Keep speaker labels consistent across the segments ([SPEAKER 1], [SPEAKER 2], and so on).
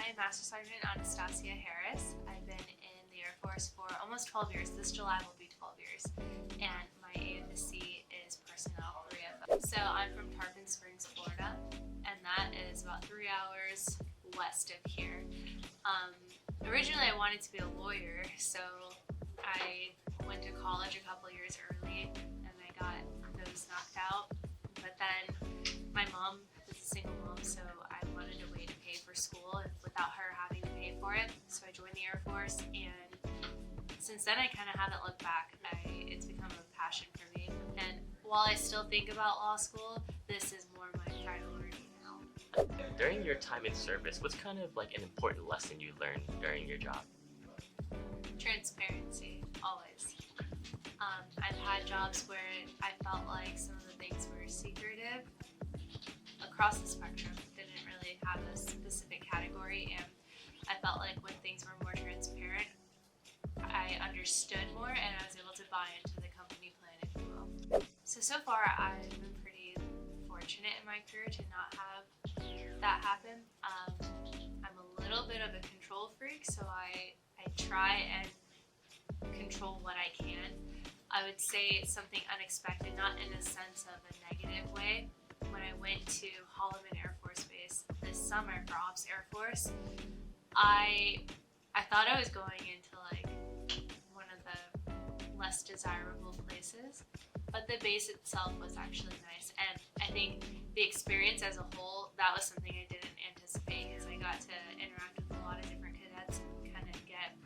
[SPEAKER 1] I'm Master Sergeant Anastasia Harris. I've been in the Air Force for almost 12 years. This July will be 12 years. And my AFSC is Personnel 3FO. So I'm from Tarpon Springs, Florida, and that is about 3 hours west of here. Originally I wanted to be a lawyer, so I went to college a couple years early and I got those knocked out. But then my mom was a single mom, so I wanted a way to pay for school without her having to pay for it. So I joined the Air Force, and since then I kind of haven't looked back. It's become a passion for me. And while I still think about law school, this is more my priority now.
[SPEAKER 2] During your time in service, what's kind of like an important lesson you learned during your job?
[SPEAKER 1] Transparency, always. I've had jobs where I felt like some of the things were secretive across the spectrum, didn't really have a specific category, and I felt like when things were more transparent, I understood more and I was able to buy into the company plan, if you will. So far I've been pretty fortunate in my career to not have that happen. I'm a little bit of a control freak, so I try and control what I can. I would say something unexpected, not in a sense of a negative way. When I went to Holloman Air Force Base this summer for Ops Air Force, I thought I was going into like one of the less desirable places, but the base itself was actually nice, and I think the experience as a whole, that was something I didn't anticipate, because I got to interact with a lot of different cadets and kind of get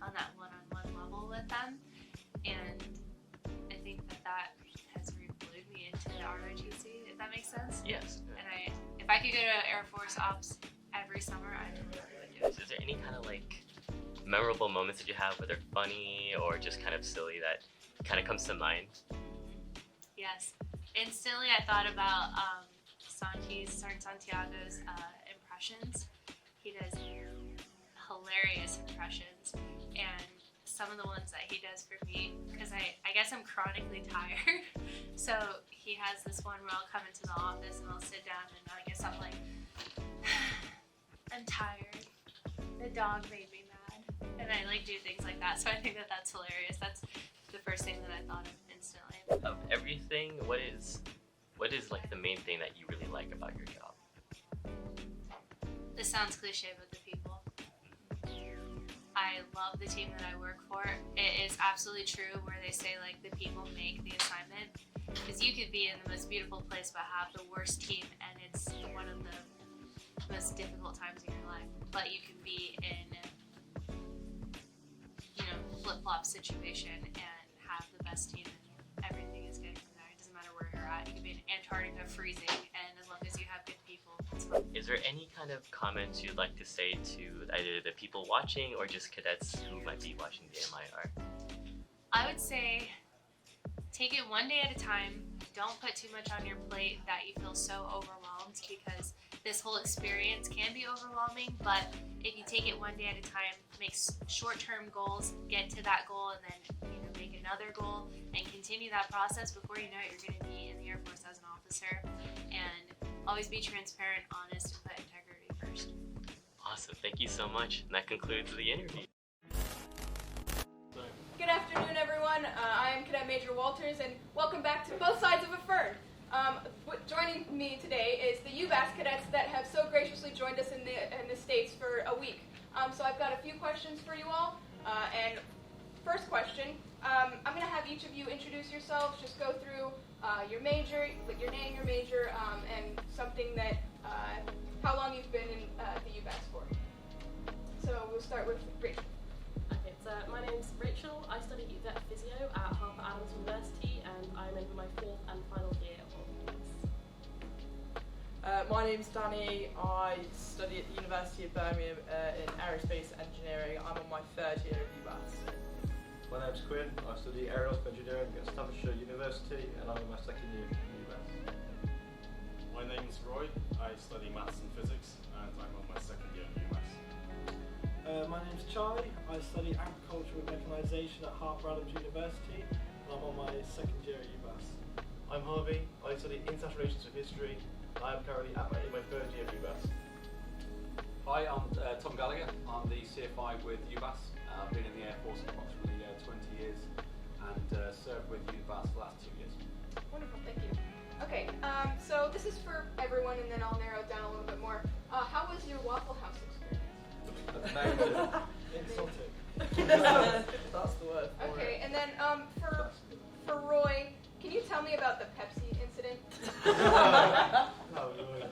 [SPEAKER 1] on that one-on-one level with them, and I think that has re-glued me into the ROTC, if that makes sense.
[SPEAKER 2] Yes.
[SPEAKER 1] And if I could go to Air Force Ops every summer, I really would do it.
[SPEAKER 2] Is there any kind of like memorable moments that you have, whether funny or just kind of silly, that kind of comes to mind?
[SPEAKER 1] Yes. Instantly I thought about Sergeant Santiago's impressions. He does hilarious impressions, and some of the ones that he does for me, because I guess I'm chronically tired. So he has this one where I'll come into the office and I'll sit down and I guess I'm like, I'm tired. The dog made me mad. And I like do things like that. So I think that that's hilarious. That's the first thing that I thought of instantly.
[SPEAKER 2] Of everything, what is like the main thing that you really like about your job?
[SPEAKER 1] This sounds cliche, but the people. I love the team that I work for. It is absolutely true where they say like the people make the assignment, because you could be in the most beautiful place but have the worst team, and it's one of the most difficult times in your life. But you can be in, flip-flop situation and have the best team, and everything is good from there. It doesn't matter where you're at. You can be in Antarctica freezing, and as long as you have good people, it's fine.
[SPEAKER 2] Is there any kind of comments you'd like to say to either the people watching or just cadets who might be watching the MIR?
[SPEAKER 1] I would say take it one day at a time. Don't put too much on your plate that you feel so overwhelmed, because this whole experience can be overwhelming, but if you take it one day at a time, make short-term goals, get to that goal, and then make another goal, and continue that process. Before you know it, you're going to be in the Air Force as an officer, and always be transparent, honest, and put integrity first.
[SPEAKER 2] Awesome, thank you so much. And that concludes the interview.
[SPEAKER 3] Good afternoon, everyone. I am Cadet Major Walters, and welcome back to Both Sides of a Fern. Joining me today is the UBAS cadets that have so graciously joined us in the States for a week. So I've got a few questions for you all. And first question, I'm going to have each of you introduce yourselves, just go through your major, your name, your major, and something that, how long you've been in the UBAS for. So we'll start with Rachel.
[SPEAKER 4] Okay, so my name's Rachel. I study vet physio at Harper Adams University, and I'm in my 4th and final year of this.
[SPEAKER 5] My name's Danny. I study at the University of Birmingham in aerospace engineering. I'm on my 3rd year of UBAS.
[SPEAKER 6] My name's Quinn. I study aerospace engineering at Staffordshire University, and I'm in my 2nd year of UBAS.
[SPEAKER 7] My name's Roy. I study maths and physics, and I'm on my 2nd year of UMass.
[SPEAKER 8] My name's Charlie. I study agriculture and mechanisation at Harper Adams University, and I'm on my 2nd year at UBAS.
[SPEAKER 6] I'm Harvey. I study international relations and history, and I'm currently in my 3rd year of UBAS.
[SPEAKER 7] Hi,
[SPEAKER 9] Hi, I'm Tom Gallagher. I'm the CFI with UBAS. I've been in the Air Force for approximately 20 years and served with UBAS for the last 2 years.
[SPEAKER 3] Wonderful, thank you. Okay, so this is for everyone, and then I'll narrow it down a little bit more. How was your Waffle House experience?
[SPEAKER 8] Exotic.
[SPEAKER 5] That's the word for
[SPEAKER 3] Okay,
[SPEAKER 5] it.
[SPEAKER 3] and then for Roy, can you tell me about the Pepsi incident?
[SPEAKER 6] Oh, Lord.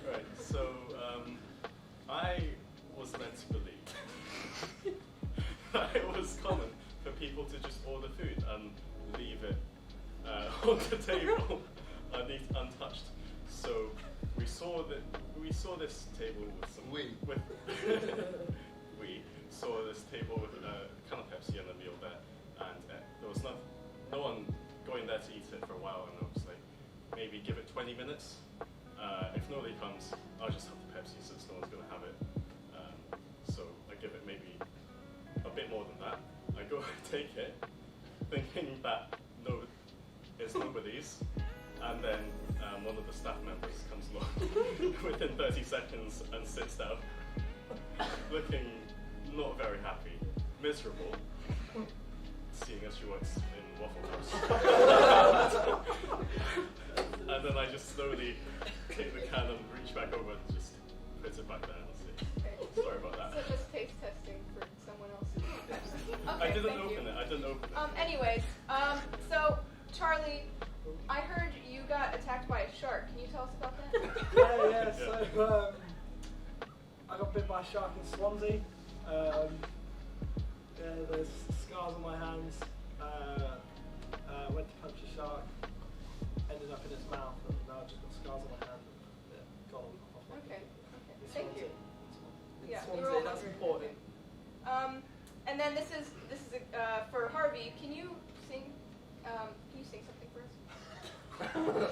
[SPEAKER 7] Right, so I was led to believe that it was common for people to just order food and leave it on the table untouched. So we saw this table with some we saw this table with a can of Pepsi and a meal there, and there was no one going there to eat it for a while, and I was like, maybe give it 20 minutes. If nobody comes, I'll just have the Pepsi since no one's going to have it. So I give it maybe a bit more than that. I go and take it, thinking that no, it's nobody's, and then one of the staff members comes along within 30 seconds and sits down, looking not very happy, miserable, seeing as she works in Waffle House. And then I just slowly take the can and reach back over and just put it back there and see.
[SPEAKER 3] Okay.
[SPEAKER 7] Sorry about that.
[SPEAKER 3] So just taste testing for someone else's Pepsi.
[SPEAKER 7] I
[SPEAKER 3] Okay,
[SPEAKER 7] didn't
[SPEAKER 3] thank you.
[SPEAKER 7] open it. I didn't open it.
[SPEAKER 3] Anyways, so Charlie, I heard you got attacked by a shark. Can you tell us about that?
[SPEAKER 8] Yeah. So I got bit by a shark in Swansea. There's scars on my hands. Went to punch a shark, ended up in its mouth, and now I've just got scars on my hand. Gone off my
[SPEAKER 3] Okay.
[SPEAKER 8] In
[SPEAKER 3] Thank
[SPEAKER 8] Swansea.
[SPEAKER 3] you. Yeah,
[SPEAKER 5] Swansea,
[SPEAKER 3] we were all
[SPEAKER 5] that's
[SPEAKER 3] wondering.
[SPEAKER 5] important.
[SPEAKER 3] And then this is for Harvey. Can you sing? Can you sing something for us?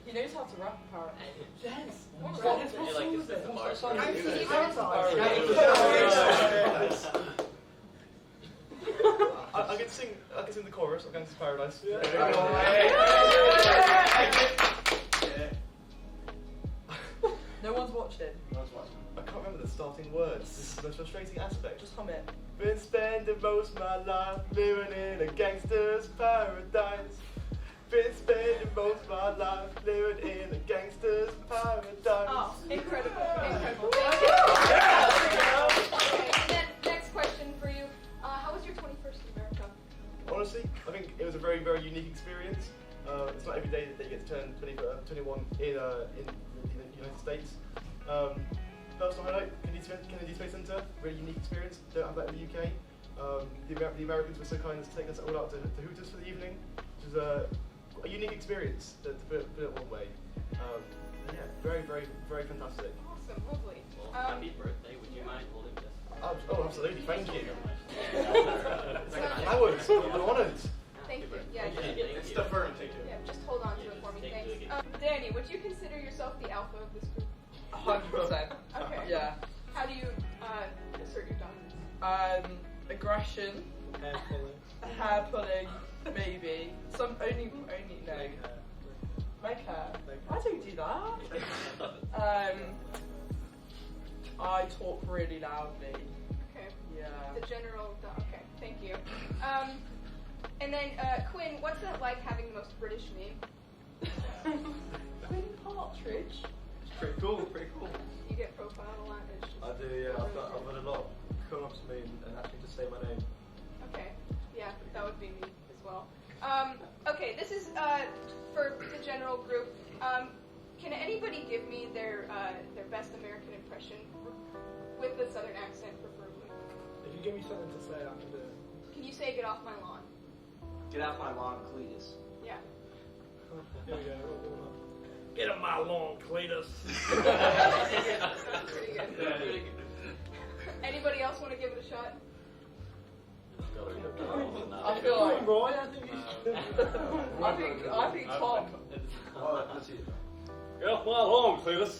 [SPEAKER 5] He knows how to rap, apparently.
[SPEAKER 8] Yes.
[SPEAKER 3] What
[SPEAKER 2] Would you like to spit the bars
[SPEAKER 3] I'm
[SPEAKER 2] first?
[SPEAKER 6] I can sing the chorus of Gangsta's Paradise.
[SPEAKER 8] Yeah.
[SPEAKER 5] No one's watching.
[SPEAKER 6] I can't remember the starting words. This is the most frustrating aspect.
[SPEAKER 5] Just hum it.
[SPEAKER 6] Been spending most of my life living in a gangster's paradise. Been spending most of my life living in a gangster's paradise.
[SPEAKER 3] Oh, incredible. Thank you. Okay, and then next question for you. How was your 21st in America?
[SPEAKER 6] Honestly, I think it was a very, very unique experience. It's not every day that you get to turn 21 in the United States. Personal highlight, Kennedy Space Center, really unique experience. Don't have that in the UK. The Americans were so kind as to take us all out to Hooters for the evening, which was a unique experience, to put it one way. Yeah, very, very, very fantastic.
[SPEAKER 3] Awesome, lovely.
[SPEAKER 2] Well, happy birthday. Would you mind holding this?
[SPEAKER 6] Oh, absolutely, thank you.
[SPEAKER 3] So-
[SPEAKER 6] Flowers, I'm honoured.
[SPEAKER 3] Thank you. Yeah,
[SPEAKER 6] It's the firm, take it.
[SPEAKER 3] yeah, just hold on to it for me, thanks. Danny, would you consider yourself the alpha of this group?
[SPEAKER 5] 100%.
[SPEAKER 3] Okay.
[SPEAKER 5] Yeah.
[SPEAKER 3] How do you assert your dominance?
[SPEAKER 5] Aggression,
[SPEAKER 8] Hair pulling.
[SPEAKER 5] hair pulling, maybe. Some only no.
[SPEAKER 8] Leg hair.
[SPEAKER 5] Leg hair.
[SPEAKER 8] Leg
[SPEAKER 5] I don't do that. I talk really loudly.
[SPEAKER 3] Okay.
[SPEAKER 5] Yeah.
[SPEAKER 3] The general. Okay. Thank you. And then Quinn, what's it like having the most British name?
[SPEAKER 5] Quinn Partridge.
[SPEAKER 6] Pretty cool.
[SPEAKER 3] You get profiled a lot. It's just
[SPEAKER 6] I do, yeah. I've had a lot come up to me and ask me to say my name.
[SPEAKER 3] Okay. Yeah, that would be me as well. Okay, this is for the general group. Can anybody give me their best American impression with the Southern accent, preferably?
[SPEAKER 8] If you give me something to say, I can do it.
[SPEAKER 3] Can you say "Get off my lawn"?
[SPEAKER 10] Get off my lawn, Cletus.
[SPEAKER 3] Yeah.
[SPEAKER 8] Here we go. Warm up. Get on my lawn, Cletus.
[SPEAKER 3] That's pretty good. Anybody else want to give it a shot?
[SPEAKER 5] I feel like
[SPEAKER 8] Roy, I think you should.
[SPEAKER 5] I think Tom.
[SPEAKER 10] Let's see it.
[SPEAKER 7] Get off my lawn, Cletus.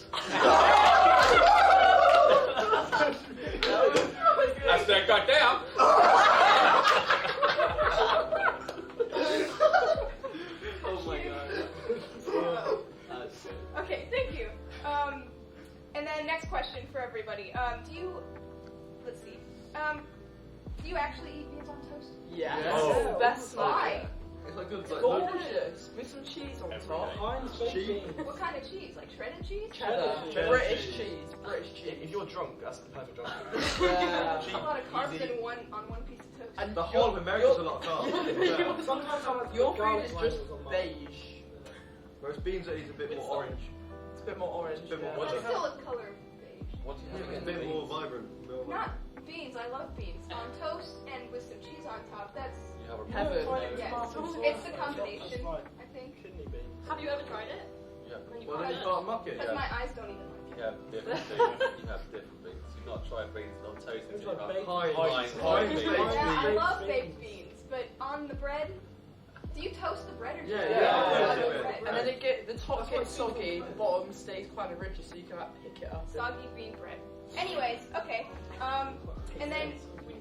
[SPEAKER 9] That's that goddamn.
[SPEAKER 2] Oh my god.
[SPEAKER 3] Okay, thank you. And then next question. question for everybody. Let's see. Do you actually eat beans on toast?
[SPEAKER 5] Yeah.
[SPEAKER 6] Oh.
[SPEAKER 5] It's the best.
[SPEAKER 3] Why?
[SPEAKER 10] It's like good.
[SPEAKER 5] It's gorgeous with some cheese on top.
[SPEAKER 8] Heinz baked
[SPEAKER 6] Cheese.
[SPEAKER 8] beans.
[SPEAKER 3] What kind of cheese? Like shredded cheese?
[SPEAKER 5] Cheddar.
[SPEAKER 8] Cheddar
[SPEAKER 5] British
[SPEAKER 8] cheese.
[SPEAKER 5] cheese. British cheese.
[SPEAKER 6] If you're drunk, that's the perfect drunk.
[SPEAKER 5] Yeah.
[SPEAKER 3] A lot of carbs
[SPEAKER 6] Easy.
[SPEAKER 3] in one piece of toast.
[SPEAKER 5] And
[SPEAKER 10] The whole of America's a lot of carbs.
[SPEAKER 8] Sometimes I like to
[SPEAKER 5] Your
[SPEAKER 8] put
[SPEAKER 5] food
[SPEAKER 8] garlic
[SPEAKER 5] is just
[SPEAKER 8] crackers on mine.
[SPEAKER 5] beige.
[SPEAKER 10] Whereas beans are a bit more orange.
[SPEAKER 5] It's a bit more orange.
[SPEAKER 10] It's a bit more
[SPEAKER 5] yeah.
[SPEAKER 3] But
[SPEAKER 10] orange.
[SPEAKER 3] it's still a color of beige.
[SPEAKER 10] What do you have? It's a bit more vibrant.
[SPEAKER 3] Not beans. I love beans on toast and with some cheese on top. That's
[SPEAKER 10] You have a
[SPEAKER 5] Heaven.
[SPEAKER 3] yeah. It's the combination. I think.
[SPEAKER 8] Kidney beans.
[SPEAKER 4] Have you ever tried it?
[SPEAKER 10] Yeah.
[SPEAKER 4] When you
[SPEAKER 10] Well,
[SPEAKER 4] buy
[SPEAKER 10] then you
[SPEAKER 4] it?
[SPEAKER 10] can't muck it.
[SPEAKER 3] Because my eyes don't even like it.
[SPEAKER 9] You have different things. You have different things. You've not tried beans on toast.
[SPEAKER 8] It's
[SPEAKER 9] You
[SPEAKER 8] like
[SPEAKER 9] have
[SPEAKER 8] baked
[SPEAKER 10] Heinz.
[SPEAKER 8] beans.
[SPEAKER 10] Heinz
[SPEAKER 9] beans.
[SPEAKER 10] baked
[SPEAKER 3] Yeah, I
[SPEAKER 10] beans.
[SPEAKER 3] love baked beans, but on the bread, do you toast the bread or just
[SPEAKER 10] Yeah,
[SPEAKER 3] put it
[SPEAKER 10] yeah,
[SPEAKER 3] on
[SPEAKER 10] yeah,
[SPEAKER 3] the
[SPEAKER 10] yeah.
[SPEAKER 3] bread?
[SPEAKER 5] And then the top gets soggy, the bottom stays kind of rigid, so you can like, pick it up.
[SPEAKER 3] Soggy bean bread. Anyways, okay. And then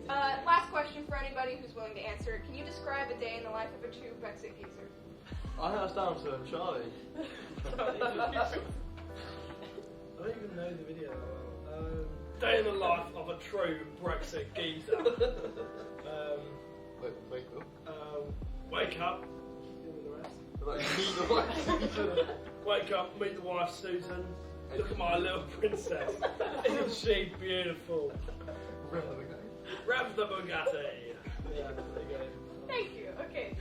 [SPEAKER 3] last question for anybody who's willing to answer it. Can you describe a day in the life of a true Brexit geezer?
[SPEAKER 10] I think that's down to Charlie.
[SPEAKER 8] I don't even know the video that well. Day in the life of a true Brexit geezer.
[SPEAKER 10] Wake up.
[SPEAKER 8] Wake up. Give me the rest.
[SPEAKER 10] Like, meet the wife.
[SPEAKER 8] Wake up, meet the wife Susan. Look at my little princess. Isn't she beautiful? Rev the Bugatti. Yeah, there you go.
[SPEAKER 3] Thank you. Okay.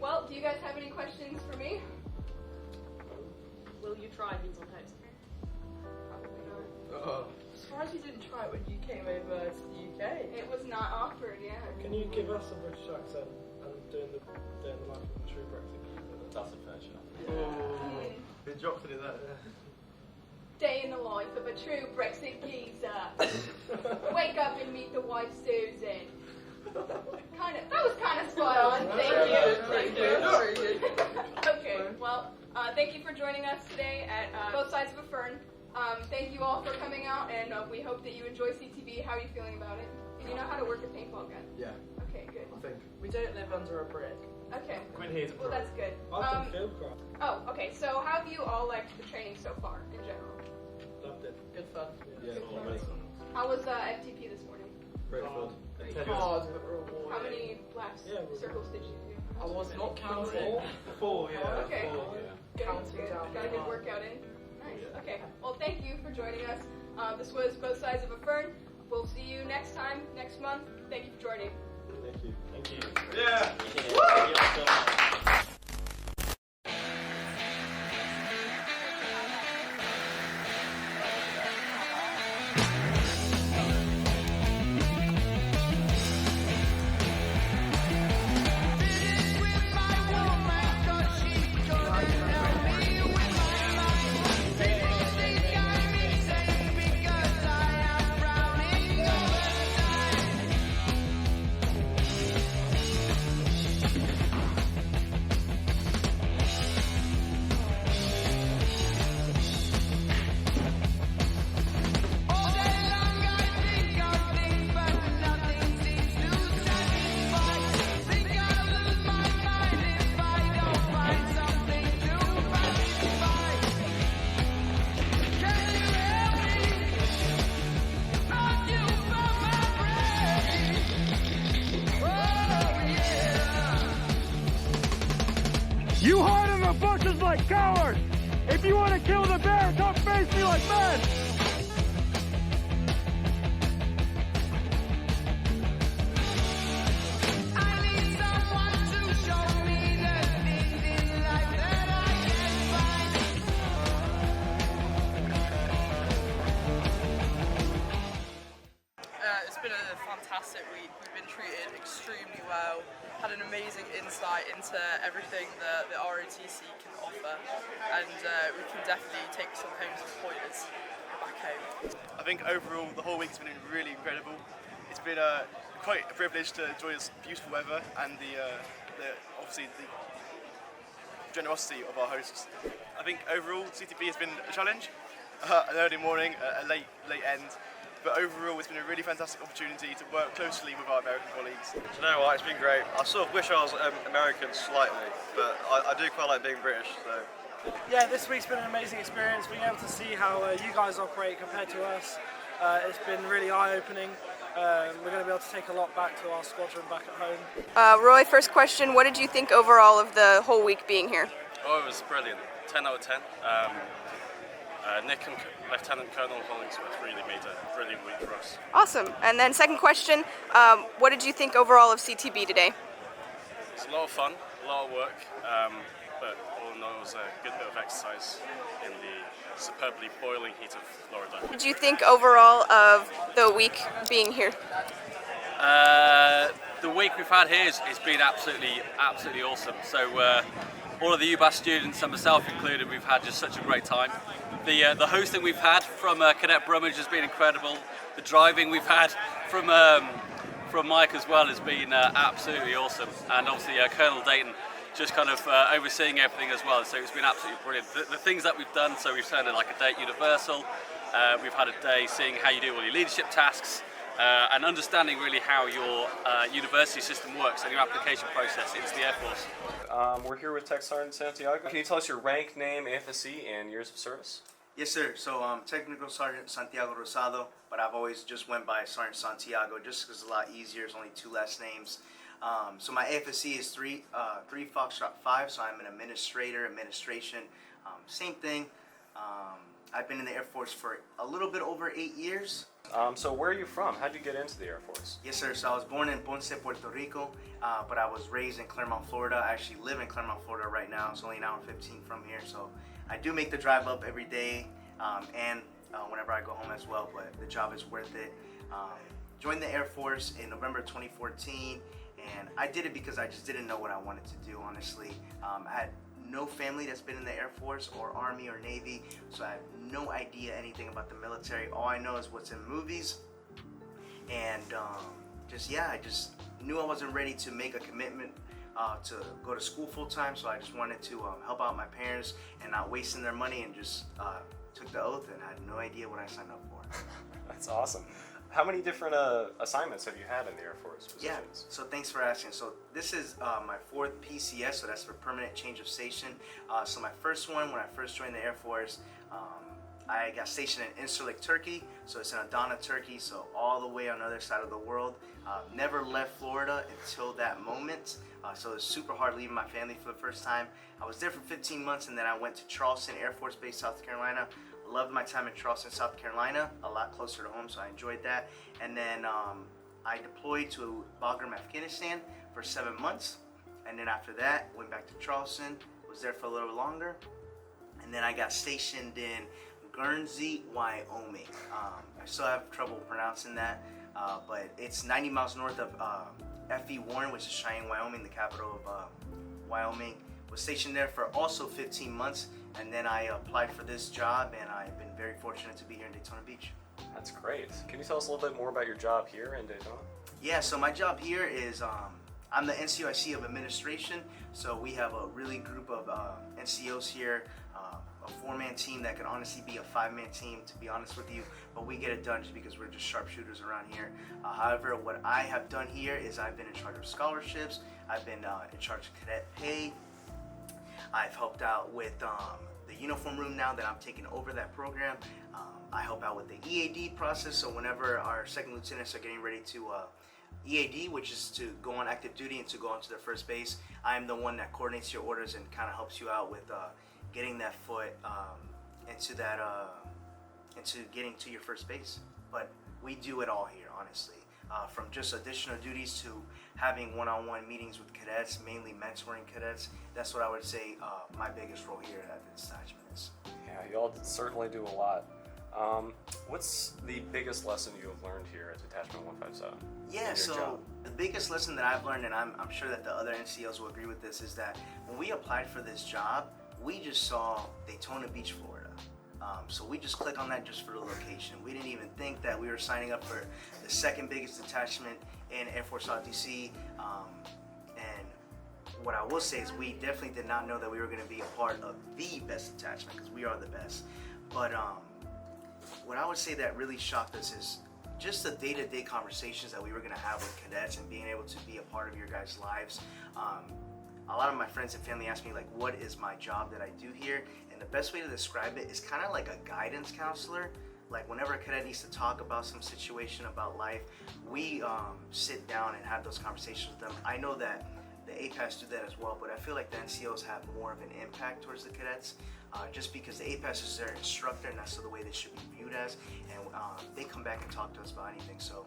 [SPEAKER 3] Well, do you guys have any questions for me?
[SPEAKER 4] Will you try beans on toast?
[SPEAKER 3] Probably not.
[SPEAKER 5] I'm surprised you didn't try it when you came over to the UK.
[SPEAKER 3] It was not awkward, yeah.
[SPEAKER 8] Can you give us a British accent and doing the life of a true Brexit geezer?
[SPEAKER 9] That's a fair shot.
[SPEAKER 6] He dropped it in there.
[SPEAKER 3] Day in the life of a true Brexit geezer. Wake up and meet the wife Susan. That was kind of spot on. Thank you. Okay, well, thank you for joining us today at Both Sides of a Fern. Thank you all for coming out, and we hope that you enjoy CTV. How are you feeling about it? Do you know how to work a paintball gun?
[SPEAKER 10] Yeah,
[SPEAKER 3] Okay, good.
[SPEAKER 10] I think.
[SPEAKER 5] We don't live under a brick.
[SPEAKER 3] Okay.
[SPEAKER 6] Quinn here's a
[SPEAKER 3] Well, that's good.
[SPEAKER 8] I've been field craft.
[SPEAKER 3] Oh, okay. So, how have you all liked the training so far, in general?
[SPEAKER 8] Loved it.
[SPEAKER 5] Good fun.
[SPEAKER 10] Yeah,
[SPEAKER 3] Good
[SPEAKER 10] all
[SPEAKER 3] fun.
[SPEAKER 10] amazing.
[SPEAKER 3] How was FTP this morning?
[SPEAKER 10] Great fun.
[SPEAKER 5] Hard but rewarding.
[SPEAKER 3] How many laps,
[SPEAKER 8] Yeah,
[SPEAKER 3] circles did you do?
[SPEAKER 5] I was not counting.
[SPEAKER 6] Four, yeah.
[SPEAKER 3] Okay.
[SPEAKER 6] Four.
[SPEAKER 3] Good,
[SPEAKER 5] Counting
[SPEAKER 3] good.
[SPEAKER 5] down
[SPEAKER 3] Got a
[SPEAKER 5] the
[SPEAKER 3] good
[SPEAKER 5] line.
[SPEAKER 3] workout in. Nice. Okay. Well, thank you for joining us. This was Both Sides of a Fern. We'll see you next time, next month. Thank you for joining.
[SPEAKER 10] Thank you.
[SPEAKER 6] Thank you. Yeah.
[SPEAKER 2] Thank you all so much.
[SPEAKER 11] You hide in the bushes like cowards! If you want to kill the bear, come face me like men!
[SPEAKER 5] It's been a fantastic week. We've been treated extremely well. Had an amazing insight into everything that the ROTC can offer, and we can definitely take some pointers back home.
[SPEAKER 6] I think overall the whole week has been really incredible. It's been quite a privilege to enjoy this beautiful weather and obviously the generosity of our hosts. I think overall CTP has been a challenge, an early morning, a late end. But overall, it's been a really fantastic opportunity to work closely with our American colleagues.
[SPEAKER 12] Do you know what? It's been great. I sort of wish I was American slightly, but I do quite like being British, so
[SPEAKER 8] Yeah, this week's been an amazing experience. Being able to see how you guys operate compared to us, it's been really eye-opening. We're going to be able to take a lot back to our squadron back at home.
[SPEAKER 3] Roy, first question, what did you think overall of the whole week being here?
[SPEAKER 7] Oh, it was brilliant. 10 out of 10. Nick and Lieutenant Colonel Hollingsworth really made a brilliant week for us.
[SPEAKER 3] Awesome. And then second question, what did you think overall of CTB today?
[SPEAKER 7] It's a lot of fun, a lot of work, but all in all it was a good bit of exercise in the superbly boiling heat of Florida.
[SPEAKER 3] What did you think overall of the week being here?
[SPEAKER 9] The week we've had here has been absolutely awesome. So all of the UBAS students and myself included, we've had just such a great time. The hosting we've had from Cadet Brummage has been incredible. The driving we've had from Mike as well has been absolutely awesome. And obviously Colonel Dayton just kind of overseeing everything as well. So it's been absolutely brilliant. The things that we've done, so we've turned in like a day at Universal. We've had a day seeing how you do all your leadership tasks. And understanding really how your university system works and your application process into the Air Force.
[SPEAKER 12] We're here with Tech Sergeant Santiago. Can you tell us your rank, name, AFSC, and years of service?
[SPEAKER 13] Yes, sir. So Technical Sergeant Santiago Rosado, but I've always just went by Sergeant Santiago just because it's a lot easier. It's only 2 last names. So my AFSC is 3 Foxtrot 5, so I'm an administration. Same thing. I've been in the Air Force for a little bit over 8 years.
[SPEAKER 12] So where are you from? How did you get into the Air Force?
[SPEAKER 13] Yes, sir. So I was born in Ponce, Puerto Rico, but I was raised in Claremont, Florida. I actually live in Claremont, Florida right now. It's only an hour and 15 from here, so I do make the drive up every day and whenever I go home as well, but the job is worth it. Joined the Air Force in November 2014, and I did it because I just didn't know what I wanted to do, honestly. I had no family that's been in the Air Force or Army or Navy, so I have no idea anything about the military. All I know is what's in movies, and I just knew I wasn't ready to make a commitment to go to school full time, so I just wanted to help out my parents and not wasting their money, and just took the oath and had no idea what I signed up for.
[SPEAKER 12] That's awesome. How many different assignments have you had in the Air Force positions?
[SPEAKER 13] Yeah, so thanks for asking. So this is my 4th PCS, so that's for permanent change of station. So my first one, when I first joined the Air Force, I got stationed in Incirlik, Turkey. So it's in Adana, Turkey, so all the way on the other side of the world. Never left Florida until that moment. So it was super hard leaving my family for the first time. I was there for 15 months, and then I went to Charleston Air Force Base, South Carolina. Loved my time in Charleston, South Carolina, a lot closer to home, so I enjoyed that. And then I deployed to Bagram, Afghanistan for 7 months. And then after that, went back to Charleston, was there for a little longer. And then I got stationed in Guernsey, Wyoming. I still have trouble pronouncing that, but it's 90 miles north of F.E. Warren, which is Cheyenne, Wyoming, the capital of Wyoming. Was stationed there for also 15 months, and then I applied for this job, and I've been very fortunate to be here in Daytona Beach.
[SPEAKER 12] That's great. Can you tell us a little bit more about your job here in Daytona?
[SPEAKER 13] Yeah, so my job here is I'm the NCOIC of administration, so we have a really group of NCOs here, a 4-man team that could honestly be a 5-man team, to be honest with you, but we get it done just because we're just sharpshooters around here. However, what I have done here is I've been in charge of scholarships, I've been in charge of cadet pay, I've helped out with the uniform room now that I'm taking over that program. I help out with the EAD process, so whenever our second lieutenants are getting ready to EAD, which is to go on active duty and to go onto their first base, I'm the one that coordinates your orders and kind of helps you out with getting that foot into getting to your first base. But we do it all here, honestly. From just additional duties to having one-on-one meetings with cadets, mainly mentoring cadets. That's what I would say my biggest role here at the detachment is.
[SPEAKER 12] Yeah, y'all certainly do a lot. What's the biggest lesson you have learned here at Detachment 157?
[SPEAKER 13] Yeah, so the biggest lesson that I've learned, and I'm sure that the other NCOs will agree with this, is that when we applied for this job, we just saw Daytona Beach, Florida. So we just clicked on that just for the location. We didn't even think that we were signing up for the second biggest detachment in Air Force ROTC. And what I will say is we definitely did not know that we were going to be a part of the best detachment, because we are the best. But what I would say that really shocked us is just the day-to-day conversations that we were going to have with cadets and being able to be a part of your guys' lives. a lot of my friends and family ask me like, what is my job that I do here? And the best way to describe it is kind of like a guidance counselor. Like whenever a cadet needs to talk about some situation about life, we sit down and have those conversations with them. I know that the APAS do that as well, but I feel like the NCOs have more of an impact towards the cadets, just because the APAS is their instructor and that's the way they should be viewed as, and they come back and talk to us about anything. So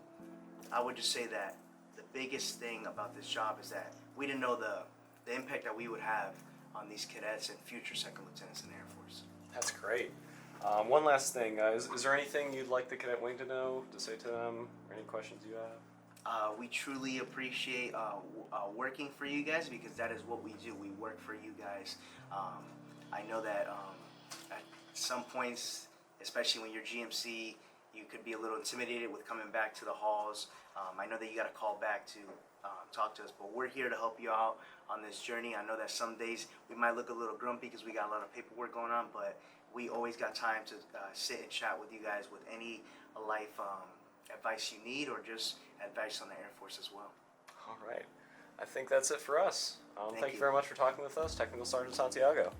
[SPEAKER 13] I would just say that the biggest thing about this job is that we didn't know the impact that we would have on these cadets and future second lieutenants in the Air Force.
[SPEAKER 12] That's great. One last thing, is there anything you'd like the cadet wing to know, to say to them, or any questions you have?
[SPEAKER 13] We truly appreciate working for you guys, because that is what we do. We work for you guys. I know that at some points, especially when you're GMC, you could be a little intimidated with coming back to the halls. I know that you got to call back to talk to us, but we're here to help you out on this journey. I know that some days we might look a little grumpy because we got a lot of paperwork going on, but we always got time to sit and chat with you guys with any life advice you need, or just advice on the Air Force as well.
[SPEAKER 12] All right. I think that's it for us. Thank you very much for talking with us, Technical Sergeant Santiago.